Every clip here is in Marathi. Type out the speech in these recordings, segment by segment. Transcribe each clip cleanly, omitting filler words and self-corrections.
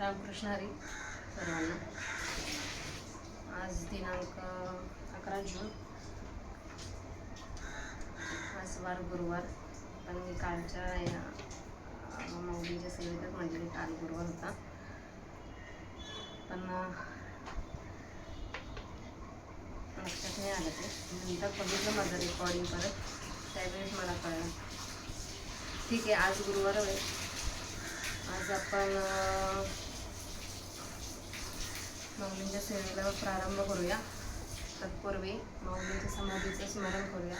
रामकृष्ण हरी सर्वांना. आज दिनांक 11 जून, आज वार गुरुवार. पण मी कालच्या माऊलीच्या सेवेतच म्हणजे काल गुरुवार होता, पण लक्षात नाही आलं. ते नंतर बघितलं माझं रेकॉर्डिंग परत, त्यावेळेस मला कळलं. ठीक आहे, आज गुरुवार आहे. आज आपण माऊलींच्या सेवेला प्रारंभ करूया. तत्पूर्वी माऊलींच्या समाधीचं स्मरण करूया.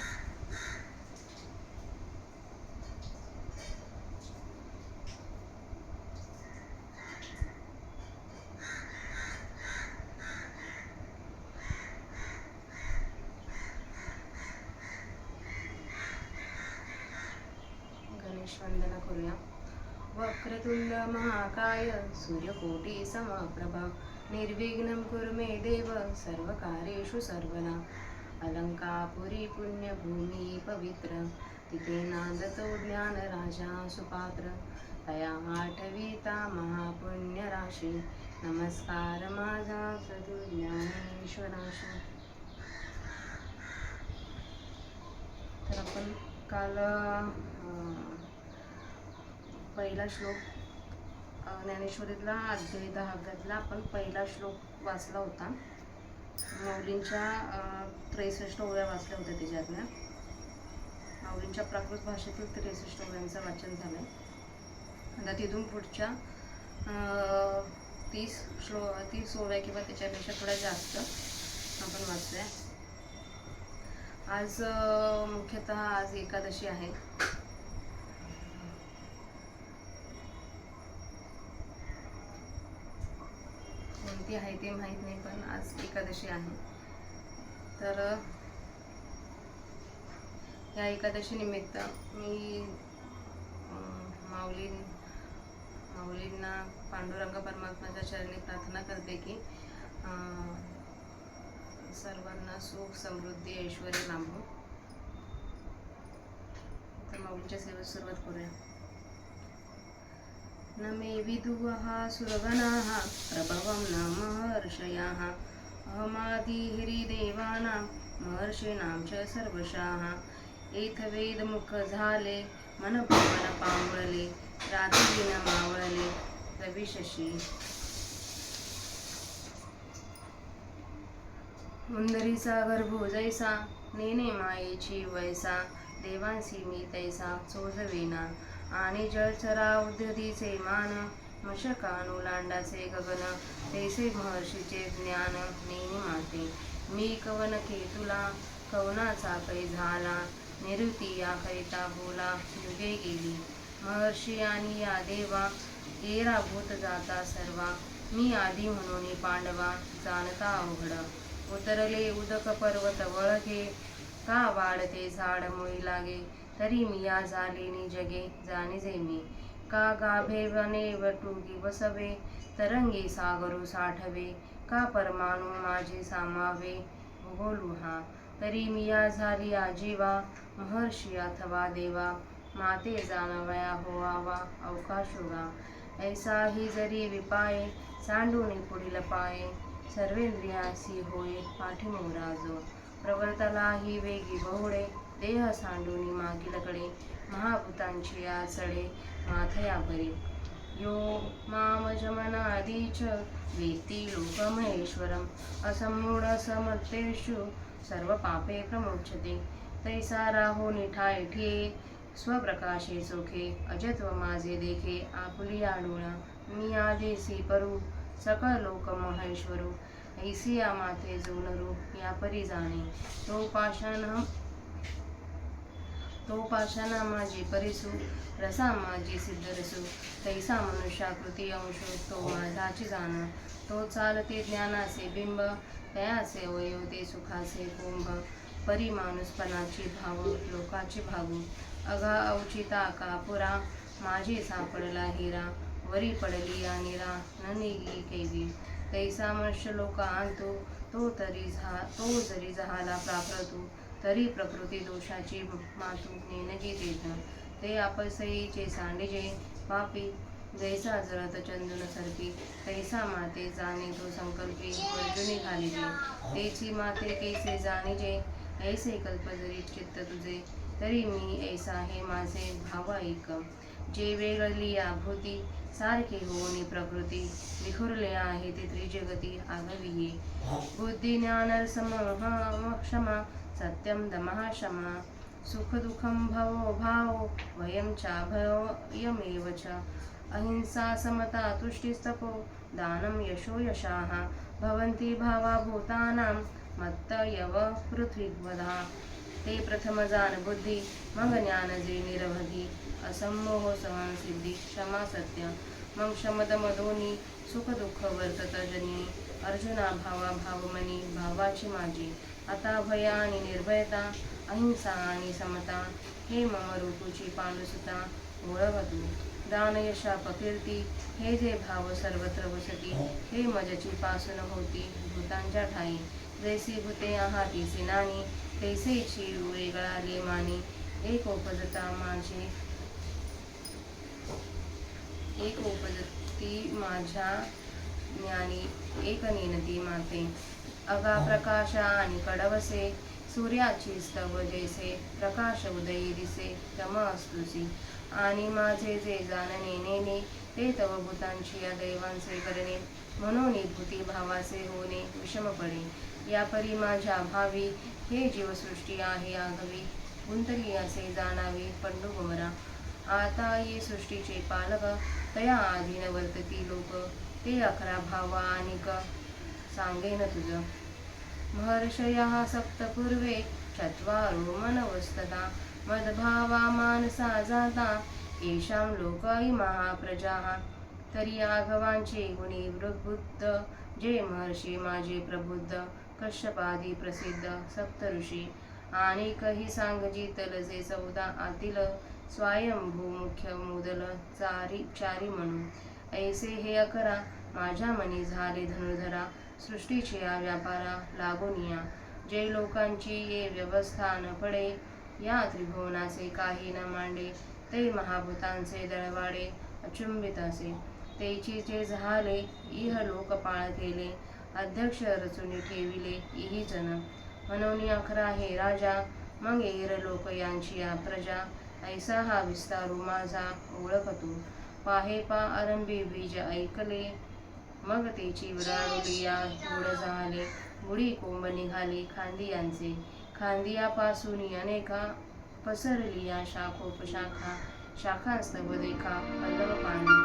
गणेश वंदना करूया. वक्रतुंड महाकाय सूर्यकोटी समप्रभा निर्विघ्नं कुरु मे देव सर्वकार्येषु सर्वदा. अलंकापुरी पुण्यभूमी पवित्र तिथे नांदतो ज्ञान राजा सुपात्र. तया आठविता महापुण्य राशी नमस्कार माझा सद्गुरु ज्ञानेश्वराशी. तर आपण काल पहिला श्लोक ज्ञानेश्वरीतला अध्याय 10 आपण पहिला श्लोक वाचला होता. माऊलींच्या 63 ओव्या वाचल्या होत्या. त्याच्यातल्या माऊलींच्या प्राकृत भाषेतील 63 ओव्यांचं वाचन झालंय. आता तिथून पुढच्या 30 ओव्या किंवा त्याच्यापेक्षा थोड्या जास्त आपण वाचल्या. आज मुख्यतः आज एकादशी आहे. कोणती आहे ते माहीत नाही, पण आज एकादशी आहे. तर या एकादशी निमित्त मी माऊलींना पांडुरंग परमात्म्याच्या चरणी प्रार्थना करते की सर्वांना सुख समृद्धी ऐश्वर्य लाभो. तर माऊलींच्या सेवेत सुरुवात करूया. न मे विदुः सुरगणाः प्रभवं न महर्षयः अहमादिहिरिदेवानां महर्षीणां च सर्वशाः. एथ वेदमुख झाले मन भवन पावळले राधिविन मावळले रविशशी. उंदरीचा गर्भो जैसा नेने मायेची वैसा देवांसी मी तैसा चोजवेना. आणि जलचरा उद्धतीचे मान मशकानु लांडाचे गगन तैसे महर्षीचे ज्ञान नेनी माते. मी कवन केतुला कवनाचा कै झाला निवृत्ती या करिता बोला युगे गेली. महर्षी आणि या देवा येरा भूत जाता सर्वा. मी आधी म्हणून पांडवा जाणता अवघड. उतरले उदक पर्वत वळगे का वाढते झाड मुळी लागे. तरी मी या झालेनी जगे जाणीजे मी. का गाभे वने वटुकी बसवे तरंगी सागरू साठवे. का परमाणू माझे सामावे बोलू हा. तरी मी या झाली आजीवा महर्षी अथवा देवा. माते जाणवया होवावा अवकाशोगा. ऐसा ही जरी विपाये सांडूनी पुढील पाये. सर्वेंद्रियासी होय पाठीमोरा जो. प्रवर्तला ही वेगी बहुळे देह सांडूनी मागीलकडे. महाभूतांची आचडे माथया भरे. यो मामजमनादीच वेत्ती लोकमहेश्वरम. असमूढ समत्तेषु सर्व पापे प्रमुच्यते. तैसा राहो निठाय ठिये स्वप्रकाशे चोखे. अजत्व माझे देखे आपुली आडोळा. मी आदेसी परू सकळ लोक महेश्वरू. ऐसी या माते जो नरू या परी जाणे. तो पाषाणा माझी परिसू रसा माझी सिद्धरसू. तैसा मनुष्याकृती अंशू तो माझाची जाण. तो चालते ज्ञानाचे बिंब तयाचे अवयव ते सुखाचे कुंभ. परी माणूसपणाची भाव लोकाची भागू. अघा अवचिता का पुरा माझी सापडला हिरा. वरी पडली अनिरा न निघी कैवी. तैसा मनुष्य लोक आणतो तो जरी झाला प्राकृतू. तरी प्रकृती दोषाची मातू नेनजी तेथ. ते आपसईचे सांडिजे पापी जैसा जळत चंदन सर्पी तैसा माते जाणे तो संकल्पी वर्जुनी घालिजे तेची माते कैसे जाणिजे ऐसे कल्प जरी चित्त तुझे तरी मी ऐसा हे माझे भाव ऐक जे वेगळली या भूती सारखे होऊनी प्रकृती विखुरले आहे ते त्रिजगती आगविये बुद्धी ज्ञान समूह क्षमा सत्यम दमः क्षमा सुख दुःखम भवो भावो भयं च भयमेव च अहिंसा समता तुष्टिस्तपो दानं यशो यशाः भवन्ति भावा भूतानां मत्तयव पृथ्वीवधा ते प्रथम जान बुद्धी मग ज्ञान जे निरवधी असमोह सहन सिद्धी क्षमा सत्य मग शमदमदोनी सुख दुःख वर्तत जनी अर्जुना भावा भावमनी भावाची माझी आता भय आणि निर्भयता अहिंसा आणि समता हे मम रूपुची पांडुसुता ओळखतु दान यशा प्रकीर्ती हे जे भाव सर्वत्र वसती हे मजची पासून होती भूतांच्या ठाई जैसी भूते आहाती सिनानी तैसेची वेगळाले मानी एक उपजता माझे एक उपजती माझ्या ज्ञानी एक नेनती माते अगा प्रकाशा आणि कडवसे सूर्याची स्तव जैसे प्रकाश उदयी दिसे तम असतुसी आणि माझे जे जाणणे नेणे ते तव भूतांची या दैवांचे करणे म्हणून भूती भावाचे होणे विषम पडे या परी माझ्या भावी हे जीवसृष्टी आहे आगवी गुंतली असे जाणावे पंडुगमरा आता ये सृष्टीचे पालक तया आधीन वर्तती लोक ते 11 भावा आणि सांगेन तुझ महर्षया सप्तपूर्वे चत्वारो मनवस्तता मद्भावा मानसा जाता येषां लोका इमाः प्रजाः तरी आघवांचे गुणी वृद्ध जे महर्षी माझे प्रबुद्ध कश्यपादी प्रसिद्ध सप्तऋषी आणि कही सांगजीतल जे 14 आतील स्वयंभू मुख्य मुदल चारी म्हणून ऐसे हे 11 माझ्या मनी झाले धनुर्धरा सृष्टीचे या व्यापारा लागूनिया जे लोकांची ये व्यवस्था न पडे या त्रिभुवनाचे काही न मांडे ते महाभूतांचे दळवाडे अचुंबित असे तेची जे झाले इह लोकपाळ केले अध्यक्ष रचुनी ठेविले इही जन म्हणून 11 हे राजा मग एर लोक यांची या प्रजा ऐसा हा विस्तारू माझा ओळखतू पाहे पा आरंभी बीज ऐकले मग तेची विराळुली या गुढ झाले गुढी कोंब निघाले खांदियांचे खांदियापासून अनेका पसरली या शाखोपशाखा शाखांस्तव देखा पल्लव पाणी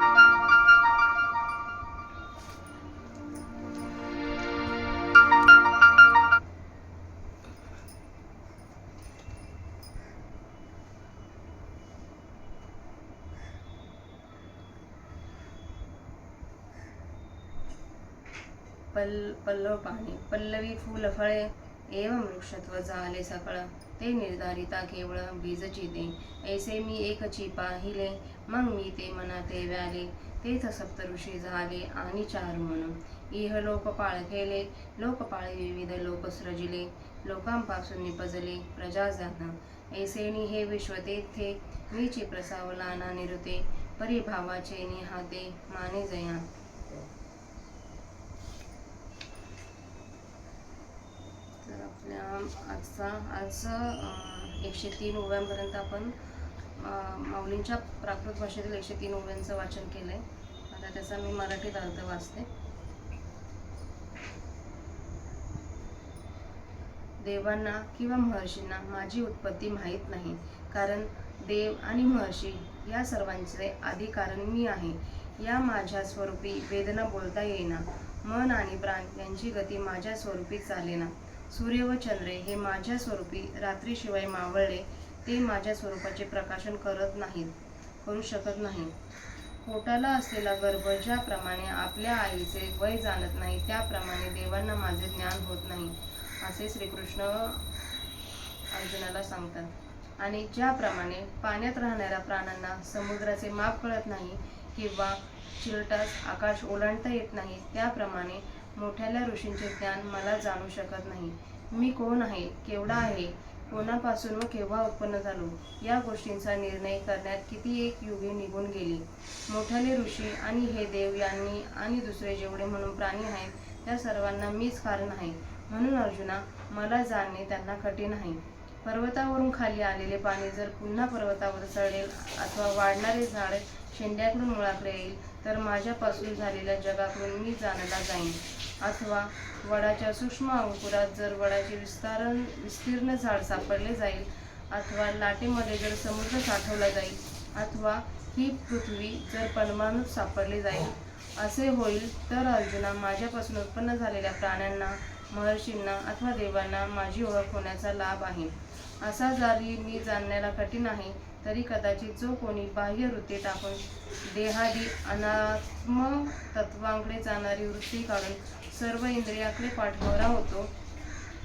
पल्लव पाणी पल्लवी फूल फळे एवं वृक्षत्व झाले सकळ ते निर्धारिता केवळ बीजची ते ऐसे मी एकची पाहिले मग मी ते मनाते व्याले तेथ सप्तऋषी झाले आणि 4 म्हणून इह लोकपाळ केले लोकपाळे विविध लोक सृजिले लोकांपासून निपजले प्रजा जाण ऐसेनी हे विश्व तेथे मीची प्रसावलाना निरुते परिभावाचे निहाते माने जया तर आपल्या आज 103 ओव्यांपर्यंत आपण माऊलींच्या प्राकृत भाषेतील 103 ओव्यांचं वाचन केलंय. आता त्याचा मी मराठीत अर्थ वाचते. देवांना किंवा महर्षींना माझी उत्पत्ती माहीत नाही, कारण देव आणि महर्षी या सर्वांचे आदी कारण मी आहे. या माझ्या स्वरूपी वेदना बोलता येईना. मन आणि प्राण यांची गती माझ्या स्वरूपी चालेना. सूर्य व चंद्रे हे माझ्या स्वरूपी रात्रीशिवाय मावळले ते माझ्या स्वरूपाचे प्रकाशन करू शकत नाही. पोटाला असलेला गर्भ ज्याप्रमाणे आपल्या आईचे वय जाणत नाही, त्याप्रमाणे देवांना माझे ज्ञान होत नाही, असे श्रीकृष्ण अर्जुनाला सांगतात. आणि ज्याप्रमाणे पाण्यात राहणाऱ्या प्राण्यांना समुद्राचे माप कळत नाही किंवा चिलटास आकाश ओलांडता येत नाही, त्याप्रमाणे मोठ्याल्या ऋषींचे ज्ञान मला जाणू शकत नाही. मी कोण आहे, केवढा आहे कोणापासून व केव्हा उत्पन्न झालो या गोष्टींचा निर्णय करण्यात किती एक युगे निघून गेली. मोठाले ऋषी आणि हे देव यांनी आणि दुसरे जेवढे म्हणून प्राणी आहेत त्या सर्वांना मीच कारण आहे. म्हणून अर्जुना, मला जाणणे त्यांना कठीण आहे. पर्वतावरून खाली आलेले पाणी जर पुन्हा पर्वतावर चढेल अथवा वाढणारे झाड शेंड्याकडून मुळाकडे येईल तर माझ्यापासून झालेल्या जगाकडून मी जाणला जाईन. अथवा वडाच्या सूक्ष्म अंकुरात जर वडाचे विस्तीर्ण झाड सापडले जाईल, अथवा लाटेमध्ये जर समुद्र साठवला जाईल, अथवा ही पृथ्वी जर परमाणूत सापडली जाईल, असे होईल तर अर्जुना, माझ्यापासून उत्पन्न झालेल्या प्राण्यांना, महर्षींना अथवा देवांना माझी ओळख होण्याचा लाभ आहे. असा जरी मी जाणण्याला कठीण आहे तरी कदाचित जो कोणी बाह्य वृत्ती टाकून देहादी अनात्म तत्वांकडे जाणारी वृत्ती काढून सर्व इंद्रियाकडे पाठमोरा होतो,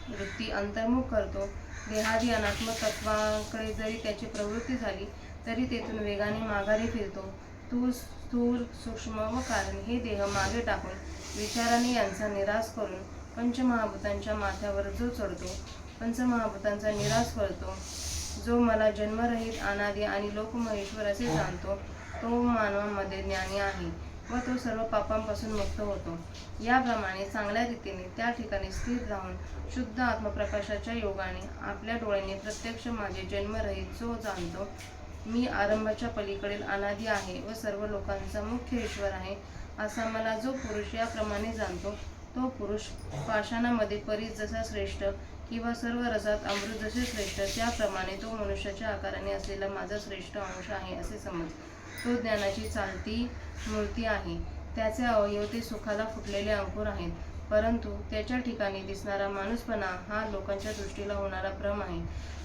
वृत्ती अंतर्मुख करतो, देहादी अनात्म तत्वांकडे जरी त्याची प्रवृत्ती झाली तरी तेथून वेगाने माघारी फिरतो. तू स्थूल, सूक्ष्म व कारण हे देह मागे टाकून विचाराने यांचा निराश करून पंचमहाभूतांच्या माथ्यावर जो चढतो, पंचमहाभूतांचा निराश करतो, जो मला जन्मरहित, अनादी आणि लोकमहेश्वर असे जाणतो, तो मानवामध्ये ज्ञानी आहे व तो सर्व पापांपासून मुक्त होतो. याप्रमाणे चांगल्या रीतीने त्या ठिकाणी स्थिर राहून शुद्ध आत्मप्रकाशाच्या योगाने आपल्या डोळ्याने प्रत्यक्ष माझे जन्मरहित जो जाणतो, मी आरंभाच्या पलीकडील अनादी आहे व सर्व लोकांचा मुख्य ईश्वर आहे, असा मला जो पुरुष याप्रमाणे जाणतो, तो पुरुष पाषाणामध्ये परीस जसा श्रेष्ठ किंवा सर्व रसात अमृत जसे श्रेष्ठ, त्याप्रमाणे तो मनुष्याच्या आकाराने असलेला माझा श्रेष्ठ अंश आहे असे समज. तो ज्ञानाची चालती मूर्ती आहे. त्याचे अवयव ते सुखाला फुटलेले अंकुर आहेत, परंतु त्याच्या ठिकाणी दिसणारा माणूसपणा हा लोकांच्या दृष्टीला होणारा भ्रम आहे.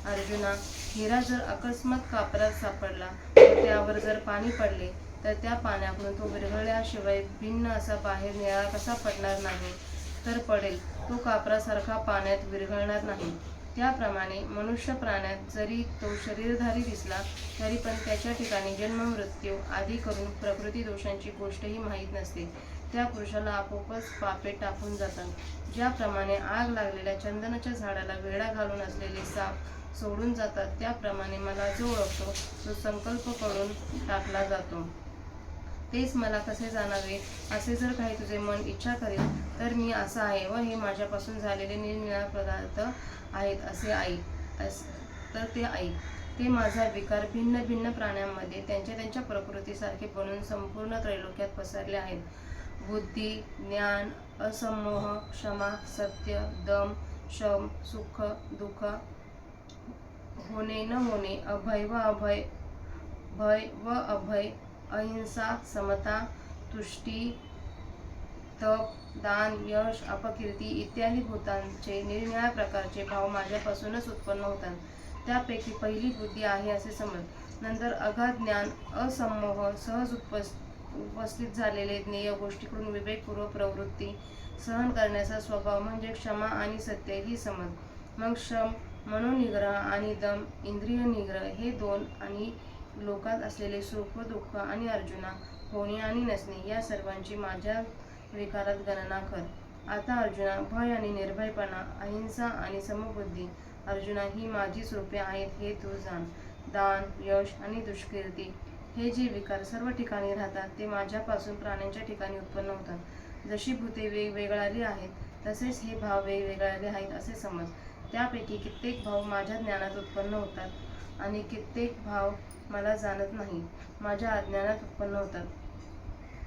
अर्जुना, हिरा जर अकस्मात कापरात सापडला व त्यावर जर पाणी पडले तर त्या पाण्याकडून तो विरघळल्याशिवाय भिन्न असा बाहेर निळा कसा पडणार नाही, तर पडेल, तो कापरासारखा पाण्यात विरघळणार नाही. त्याप्रमाणे मनुष्य प्राण्यात जरी तो शरीरधारी दिसला तरी पण त्याच्या ठिकाणी जन्म मृत्यू आदी करून प्रकृती दोषांची गोष्टही माहीत नसते. त्या पुरुषाला आपोआपच पापे टाकून जातात. ज्याप्रमाणे आग लागलेल्या चंदनाच्या झाडाला वेढा घालून असलेले साप सोडून जातात, त्याप्रमाणे मला जो ओळखतो तो संकल्प करून टाकला जातो. तेच मला कसे जाणावे असे जर काही तुझे मन इच्छा करेल तर मी असा आहे व हे माझ्यापासून झालेले निरनिराळे पदार्थ आहेत असे तर ते ऐक. ते माझा विकार भिन्न भिन्न प्राण्यांमध्ये त्यांच्या त्यांच्या प्रकृतीसारखे बनून संपूर्ण त्रैलोक्यात पसरले आहेत. बुद्धी, ज्ञान, असमोह, क्षमा, सत्य, दम, शम, सुख, दुःख, होणे न होणे, अभय व अभय, भय व अभय, अहिंसा, समता, तुष्टी, तप, दान, यश, अपकीर्ती इत्यादी भूतांचे निरनिराळ्या प्रकारचे भाव माझ्यापासूनच उत्पन्न होतात. त्यापैकी पहिली बुद्धी आहे असे समज. नंतर अगाध ज्ञान, असमोह, सहज उपस्थित झालेले ज्ञेय गोष्टीकडून विवेकपूर्वक प्रवृत्ती, सहन करण्याचा स्वभाव म्हणजे क्षमा आणि सत्य ही समज. मग श्रम, मनोनिग्रह आणि दम, इंद्रिय निग्रह हे दोन, आणि लोकात असलेले सुख व दुःख, आणि अर्जुना, होणे आणि नसणे या सर्वांची माझ्या विकारात गणना कर. आता अर्जुना, भय आणि निर्भयपणा, अहिंसा आणि समबुद्धी, अर्जुना, ही माझीच रूपे आहेत हे तू जाण. दान, यश आणि दुष्कीर्ती हे जे विकार सर्व ठिकाणी राहतात ते माझ्यापासून प्राण्यांच्या ठिकाणी उत्पन्न होतात. जशी भूते वेगवेगळी आहेत तसेच हे भाव वेगवेगळे आहेत असे समज. त्यापैकी कित्येक भाव माझ्या ज्ञानात उत्पन्न होतात आणि कित्येक भाव मला जाणत नाही, माझ्या अज्ञानात उत्पन्न होतात.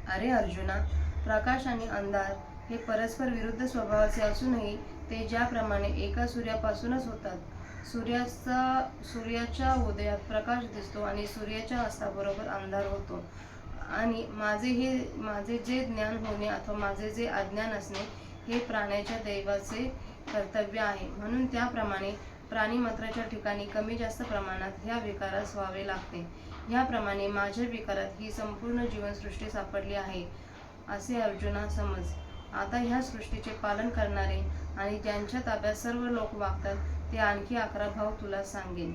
अरे अर्जुना, प्रकाश आणि अंधार हे परस्पर विरुद्ध स्वभावाचे असूनही ते ज्याप्रमाणे एका सूर्यापासूनच होतात. सूर्याच्या उदयात प्रकाश दिसतो आणि सूर्याच्या अस्ताबरोबर अंधार होतो. आणि माझे जे ज्ञान होणे अथवा माझे जे अज्ञान असणे हे प्राण्याच्या दैवाचे कर्तव्य आहे. म्हणून त्याप्रमाणे प्राणिमात्राच्या ठिकाणी कमी जास्त प्रमाणात ह्या विकारास व्हावे लागते. ह्याप्रमाणे माझ्या विकारात ही संपूर्ण जीवनसृष्टी सापडली आहे असे अर्जुना समज. आता ह्या सृष्टीचे पालन करणारे आणि ज्यांच्या ताब्यात सर्व लोक वागतात ते आणखी 11 भाव तुला सांगेन.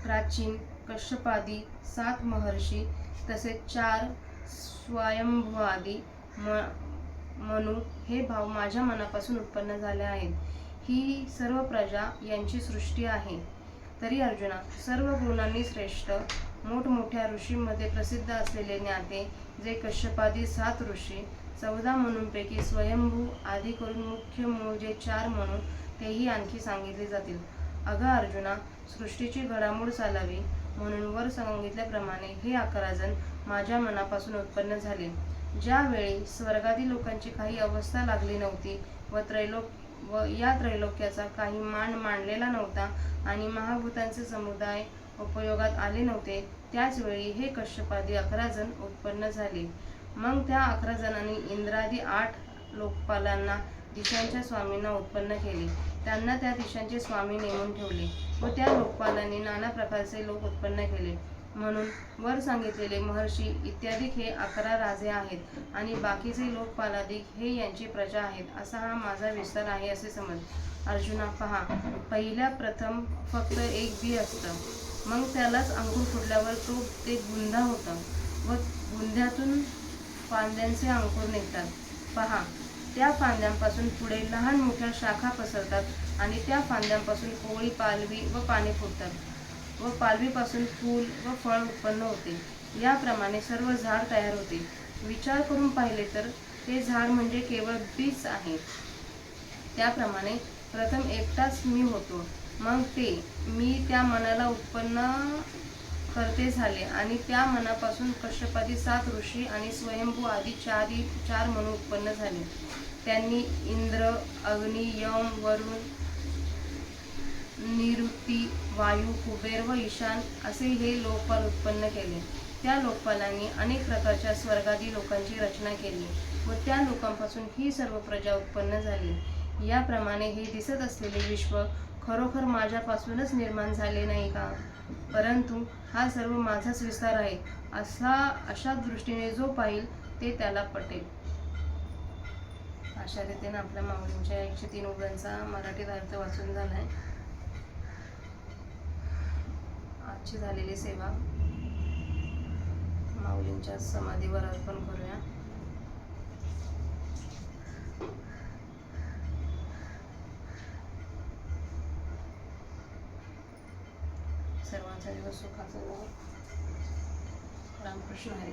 प्राचीन, कश्यपादी, 7 महर्षी तसेच 4 स्वयंभूआदी मनु हे भाव माझ्या मनापासून उत्पन्न झाले आहेत. ही सर्व प्रजा यांची सृष्टी आहे. तरी अर्जुना, सर्व गुणांनी श्रेष्ठ मोठमोठ्या ऋषींमध्ये प्रसिद्ध असलेले ज्ञाते जे कश्यपादी 7 ऋषी, 14 म्हणूनपैकी स्वयंभू आदी करून मुख्य मूळ जे 4 म्हणून तेही आणखी सांगितले जातील. अगं अर्जुना, सृष्टीची घडामोड चालावी म्हणून वर सांगितल्याप्रमाणे हे 11 जण माझ्या मनापासून उत्पन्न झाले. ज्यावेळी स्वर्गादी लोकांची काही अवस्था लागली नव्हती व या त्रैलोक्याचा काही मान मांडलेला नव्हता आणि महाभूतांचे समुदाय उपयोगात आले नव्हते, त्याच वेळी हे कश्यपादी 11 जण उत्पन्न झाले. मग त्या 11 जणांनी इंद्रादी 8 लोकपालांना, दिशांच्या स्वामींना उत्पन्न केले. त्यांना त्या दिशांचे स्वामी नेमून ठेवले व त्या लोकपालांनी नाना प्रकारचे लोक उत्पन्न केले. म्हणून वर सांगितलेले महर्षी इत्यादी हे 11 राजे आहेत आणि बाकीचे लोकपालादिक हे यांची प्रजा आहेत, असा हा माझा विस्तार आहे असे समज. अर्जुना, पहा, पहिल्या प्रथम फक्त एक बी असतं, मग त्यालाच अंकुर फुटल्यावर ते बुंधा होतं व बुंध्यातून फांद्यांचे अंकुर निघतात. पहा, त्या फांद्यांपासून पुढे लहान मोठ्या शाखा पसरतात आणि त्या फांद्यांपासून कोवळी पालवी व पाने फुटतात व पालवीपासून फूल व फळ उत्पन्न होते. याप्रमाणे सर्व झाड तयार होते. विचार करून पाहिले तर ते झाड म्हणजे केवळ बीज आहे. त्याप्रमाणे प्रथम एकटाच मी होतो, मग मी त्या मनाला उत्पन्न करते झाले आणि त्या मनापासून कश्यपादी 7 ऋषी आणि स्वयंभू आदी 4 म्हणून उत्पन्न झाले. त्यांनी इंद्र, अग्नी, यम, वरुण, निरुती, वायू, कुबेर व ईशान असे हे लोकपाल उत्पन्न केले. त्या लोकपालांनी अनेक प्रकारच्या स्वर्गादी लोकांची रचना केली व त्या लोकांपासून ही सर्व प्रजा उत्पन्न झाली. याप्रमाणे हे दिसत असलेले विश्व खरोखर माझ्यापासूनच निर्माण झाले नाही का? परंतु हा सर्व माझाच विस्तार आहे अशा दृष्टीने जो पाहिल ते त्याला पटेल. अशा रीतीने आपल्या माऊलींच्या 103 ओव्यांचा मराठीत अर्थ वाचून झालाय. आजची झालेली सेवा माऊलींच्या समाधीवर अर्पण करूया. सर्वांचा दिवस सुखाचा जावो. रामकृष्ण हरी.